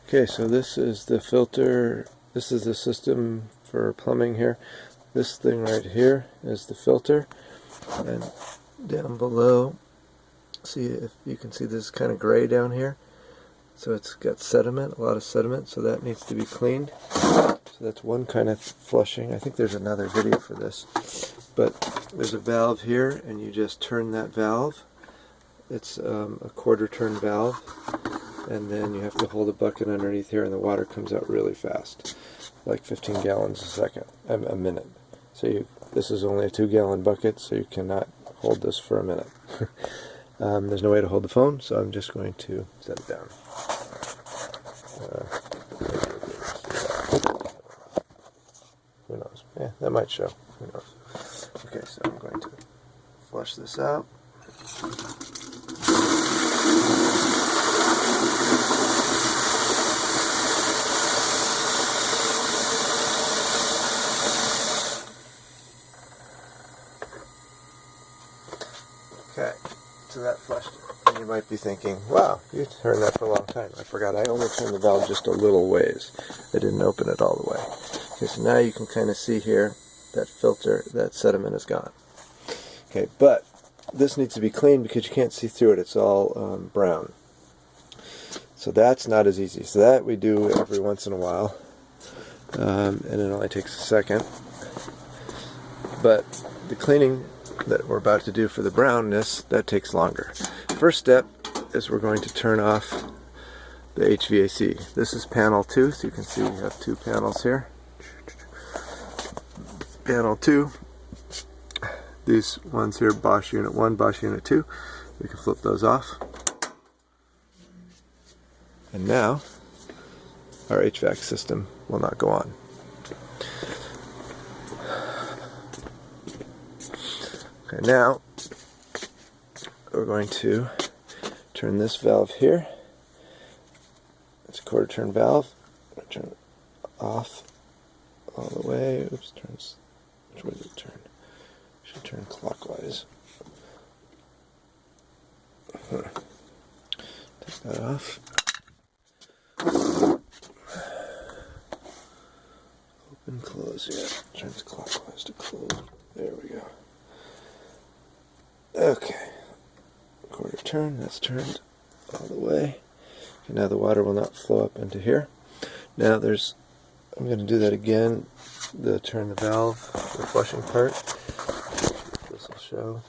Okay, so this is the filter. This is the system for plumbing here. This thing right here is the filter, and down below, see if you can see this is kind of gray down here. So it's got sediment, a lot of sediment, so that needs to be cleaned. So that's one kind of flushing. I think there's another video for this. But there's a valve here, and you just turn that valve. It's a quarter turn valve. And then you have to hold a bucket underneath here, and the water comes out really fast, like 15 gallons a minute. So this is only a 2-gallon bucket, so you cannot hold this for a minute. There's no way to hold the phone, so I'm just going to set it down. Who knows? Yeah, that might show. Who knows? Okay, so I'm going to flush this out. Okay, so that flushed it. And you might be thinking, wow, you turned that for a long time. I forgot, I only turned the valve just a little ways. I didn't open it all the way. Okay, so now you can kind of see here that filter, that sediment is gone. Okay, but this needs to be cleaned because you can't see through it. It's all brown. So that's not as easy. So that we do every once in a while. And it only takes a second. But the cleaning that we're about to do for the brownness, that takes longer. First step is we're going to turn off the HVAC. This is panel 2, so you can see we have 2 panels here. Panel 2, these ones here, Bosch Unit 1, Bosch Unit 2, we can flip those off. And now our HVAC system will not go on. Okay, now we're going to turn this valve here. It's a quarter turn valve. Turn it off all the way. Oops, turns. Which way does it turn? It should turn clockwise. Take that off. Open, close. Yeah, turns clockwise to close. There we go. Okay, quarter turn, that's turned all the way. Okay, now the water will not flow up into here. Now I'm going to do that again, turn the valve, the flushing part. This will show,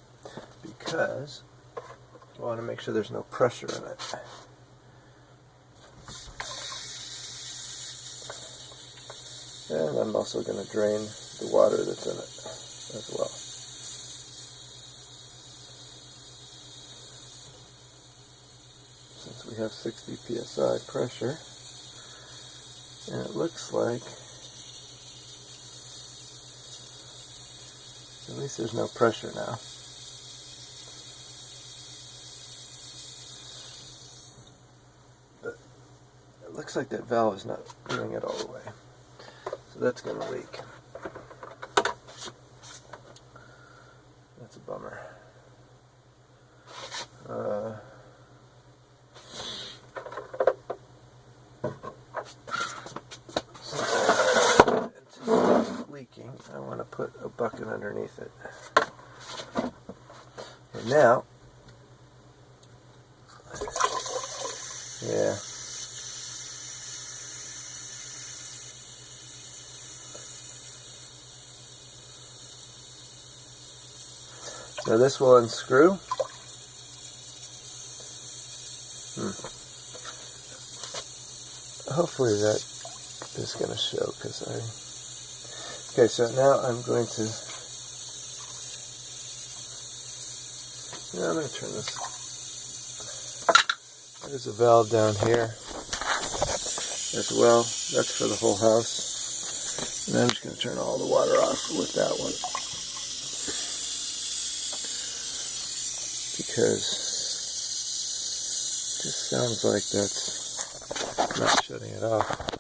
because I want to make sure there's no pressure in it. And I'm also going to drain the water that's in it as well. Since we have 60 psi pressure, and it looks like at least there's no pressure now. But it looks like that valve is not doing it all the way, so that's going to leak. That's a bummer. Leaking, I want to put a bucket underneath it. And now, yeah. So this will unscrew. Hopefully that is going to show, because okay, so now I'm going to turn this. There's a valve down here as well. That's for the whole house. And I'm just going to turn all the water off with that one, because it just sounds like that's not shutting it off.